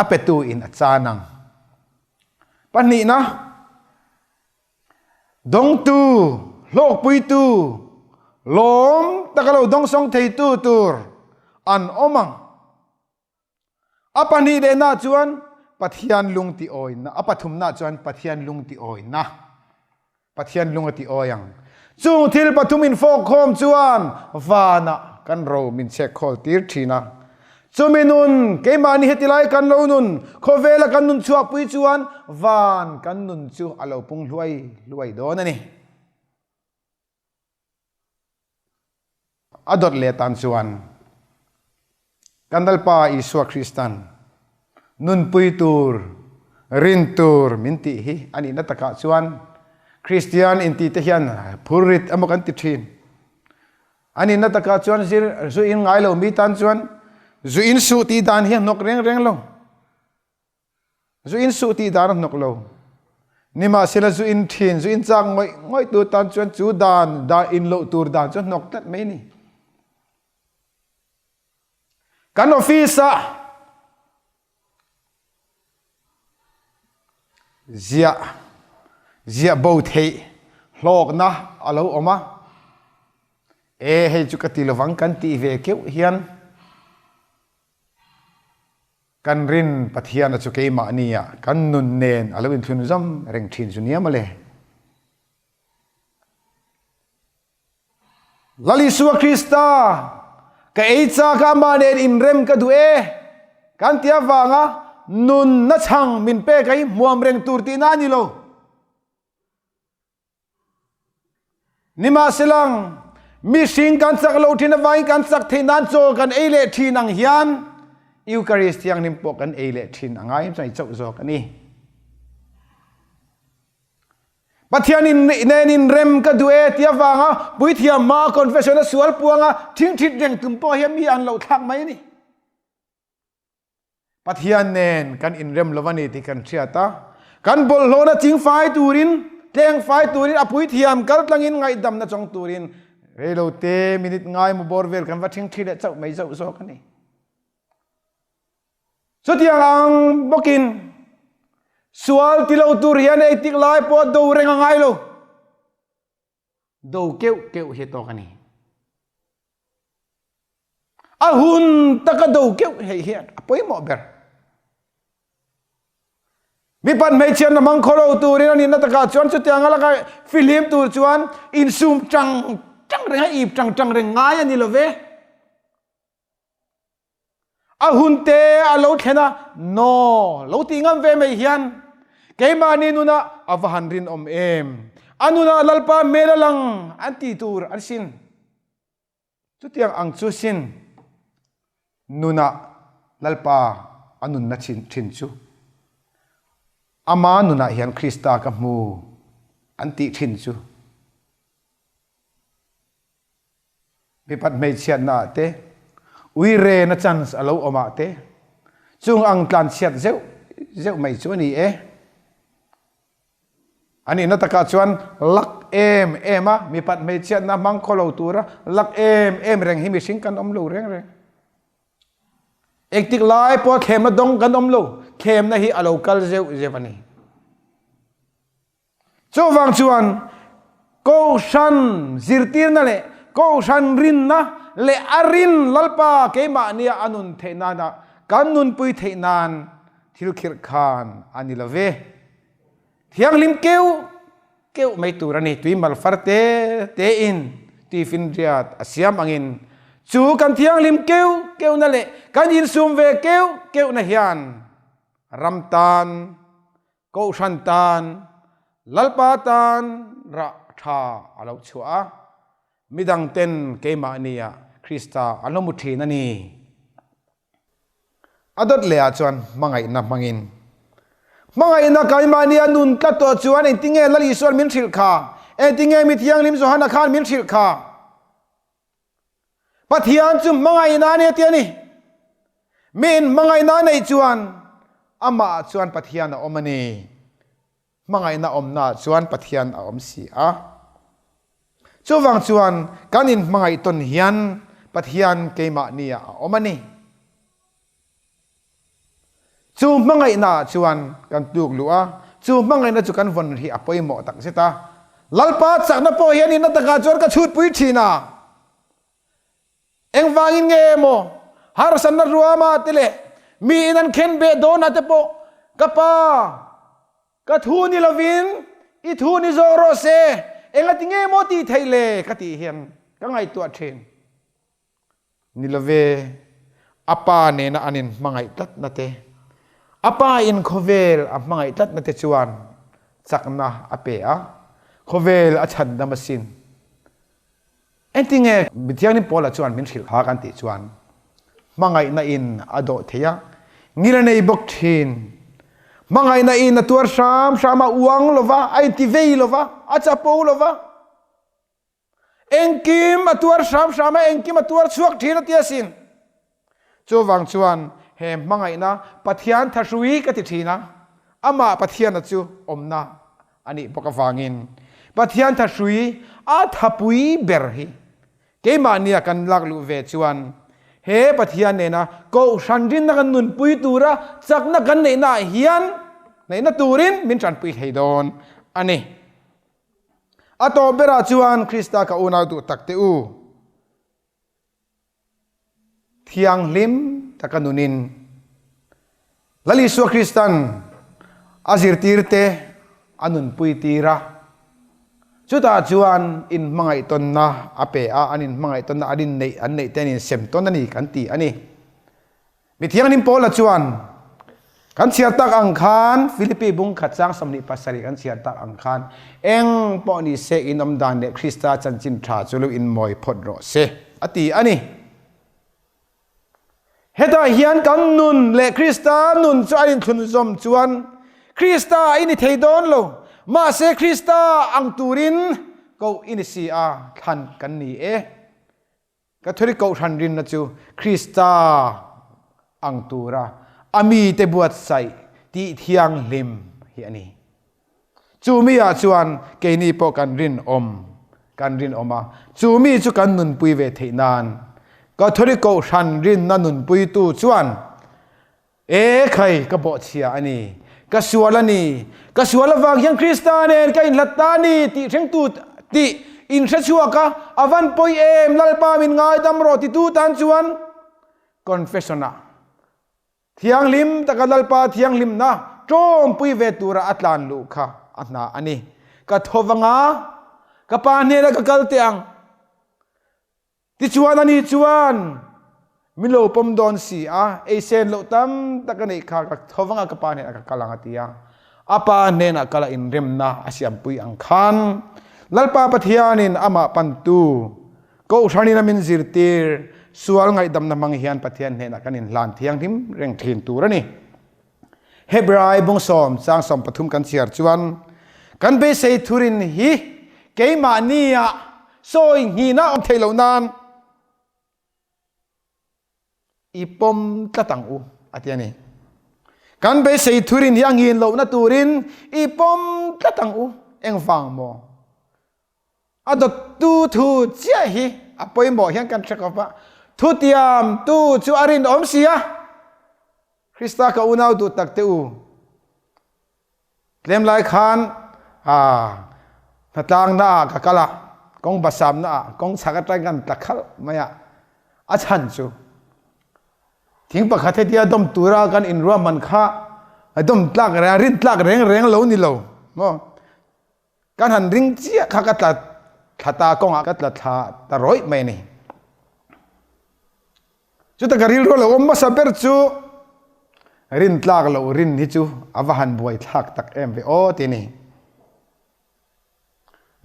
ape tu in chanang pani na dong tu lok pui tu lom takalo dong song thei tu tur an omang apani de na chuan pathian lung ti oi na apathum na chuan pathian lung ti oi na pathian lung ti oyang chung thil pathum in fok khom chuan vana kan ro min che khol tir thina chuminun keimani hetilai kan lo nun khovela kan nun chua pui chuan van kan nun chu alo pung luai don ani adot le tan chuan kandalpa iswa Kristan nunpui tur rin tur minti hi ani na taka chuan Christian inti te hian phurit amokan ti thin ani na taka chuan zir zu in ngai lo mi tan chuan zu in su ti dan hian nok reng lo zu in su ti dan nok lo nima sila zu in thin zu in chang ngoi tu tan chuan chu dan da in lo tur dan chuan nok tat mai ni kan office zia bo thei hlok na alo oma hei chu ka ti lovang kan ti ve keu hian kan rin pathian chu ke ma nia kan nun nen alo in thun zam reng thin chu nia male lali suwa Krista ka eicha ka ma nen in rem ka du kan tia wanga nun na chang min pe kai muam reng tur ti na ni lo nima silang mi sing kan sak lo thin vai kan sak thinan cho kan eile thinang hian eucharist yang nim po kan eile thin angai chai chau zo kan ni pathian in rem ka du tia wanga pui thia ma confession sual puanga thing thit reng tum po hiam mi an lo thak mai ni pathian nen kan in rem lovani ti kan thiata kan bol lona ching fai turin tleng fai turin apui thiam kal tlangin ngai dam na chong turin relo te minute ngai mu borvel kan va thing thi le chau mai zo zo kan ni so tiang ang bokin sual tilo turian e tik lai po do renga ngai lo do keu he to kan ni ahun taka do keu he hiat apoi mo ber mi pan mai chen na mang kholo tu rin ani na taka chuan chu tiang ala ka film tu chuan in sum chang renga ip chang reng ngai ani lo ve ahun te alo thena no lo tingam ve mai hian keimani nuna avahan rin om em anuna lalpa melalang anti tur ansin chu tiang ang chu sin nuna lalpa anun na chin chu ama nuna hian Krista ka mu anti thin chu bipat mei chiat na te ui re na chance alo oma te chung ang tlan chiat zeu mai chu ni e ani na taka chuan lak em mi pat mei chiat na mang kholo tura lak em reng hi mi sing kan om lo reng ektik lai po khem na dong kan om lo khem na hi alo kal zeu ani chu wang chuan Kohhran zirtir na le Kohhran rinna le arin lalpa keima nia anun theinana kan nunpui theinan thil khir khan ani love thiang lim keu mai turani tuimal farte te in ti fin riat asiam angin chu kan thiang lim keu na le kan in sum ve keu na hian ramtan Kohhran tan lalpa tan ra tha alo chua midang ten keima nia Krista alomuthi nani adot lea chuan mangai na mangin mangai na kaima nia nun ka to chuan entinge lali suan min thil kha entinge mi thiang lim zohana khan min thil kha pathian chu mangai na ne tiani min mangai na nei chuan ama chuan pathian a omani mangai na omna chuan pathian a om si a chu wang chuan kanin mangai ton hian pathian keima nia omani chu mangai na chuan kan tuk lua chu mangai na chu kan von hi apoi mo tak seta lalpa chakna po hian in taka chor ka chut pui thina eng wangin nge mo har san na ruama tile mi inan khen be do na te po kapa ka thu ni lovin I thu ni zoro se enga tinge mo ti thaile ka ti hian ka ngai tu athen ni love apa ne na anin mangai tat na te apa in khovel a mangai tat na te chuan chakna ape a khovel a chan na masin entinge bithiang ni pola chuan min thil ha kan ti chuan mangai na in ado theya ngila nei bok thin mangai na in atur shama uang lova ai ti vei lova achapo lova engkim atur shama engkim atur chuak thina tiasin chu wang chuan he mangai na pathian thasui ka ti thina ama pathian chu omna ani boka wangin pathian thasui a thapui berhi keimania kan laklu ve chuan he pathian ne na Kohhran rin na kan nun pui tura chakna kan nei na hian nei na turin min chan pui heidon ani ato bera chuan Krista ka una du takte u thiang lim takanunin lali su Kristan azir tirte anun pui tira chuta chuan in mangai ton na ape a anin mangai ton na adin nei an nei tenin sem ton ani kan ti ani mi thiang nim pola chuan kan chiat tak ang khan Philippi bung khatchang samni pasari kan chiat tak ang khan eng po ni se inom dan ne Krista chanchin tha chulu in moi phot ro se ati ani heta hian kan nun le Krista nun chu anin thun zom chuan Krista ini theidon lo ma se Krista ang turin ko ini si a khan kan ni e ka thori Kohhran rin na chu Krista ang tura ami te buat sai ti thiang lim hi ani chu mi a chuan ke ni po kan rin om kan rin oma chumi chu kan nun pui ve theinan ka thori Kohhran rin na nun pui tu chuan khai ka bo chia ani ka sualani ka sualawang yang Kristanen ka in latani ti theng tu ti in sachua ka avan poi lalpa min ngai dam ro ti tu tan chuan confessiona thiang lim takalalpa thiang lim na trom pui ve tura atlan lu kha atna ani ka thowanga ka pa ne la ka kaltiang ti chuan ani chuan milo pom don si sen lo tam takani kha ka thowanga ka pa ne ka kalanga tia apa ne na kala in remna asiam pui ang khan lalpa pathianin ama pantu Kohhran na min zirtir sual ngai dam na manghian pathian ne na kanin lan thiang dim reng thin turani Hebrai bung som chang som pathum kan chiar chuan kan be sei thurin hi keima nia soi hi na om thailo nan ipom tlatang u atiani kan be sei thurin yang hin lo na turin ipom tlatang u eng wang mo adot tu thu chia hi apoi mo hian kan thakapa thu tiam tu chu arin om sia Krista ka unau tu takte u tlem lai khan natang na ka kala kong basam na kong sakatai kan takhal maya achan chu thing pakhathe dia dom tura kan inruwa man kha adom tlak ra rin tlak reng lo ni lo mo kan han ring chia kha ka tla thata kong ka tla tha ta roi mai ni chu ta garil ro lo om ma saber chu rin tlak lo rin hi chu avahan buai thak tak em ve o ti ni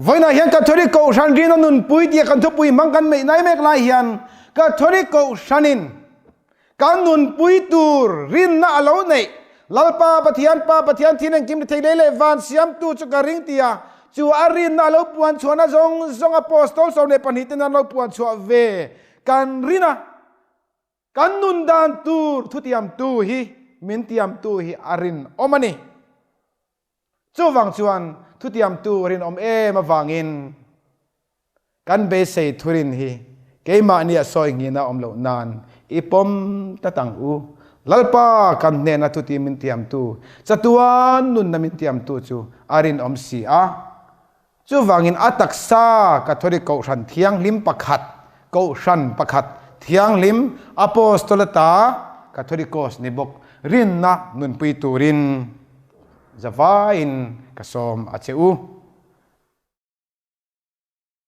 voina hian ka thori Kohhran rin nun pui ti kan thu pui mang kan mei nai mek lai hian ka thori Kohhranin kan nun pui tur rin na alo nei lalpa pathian thineng kim thei le van siam tu chu ka ring tia chu arin na lo puan chuana zong apostol so ne pani ten na lo puan chu ve kan rina kan nun dan tur thutiam tu hi min tiam tu hi arin omani chu wang chuan thutiam tu rin om ma wangin kan be sei thurin hi keima nia soi ngina om lo nan ipom tatang u lalpa kan ne na thuti min tiam tu chatuan nun na min tiam tu chu arin om si chu wangin ataksa ka thori Kohhran thiang lim pakhat Kohhran pakhat thiang lim apostolata Catholicos ni bok rin na nun pui turin zawain kasom acheu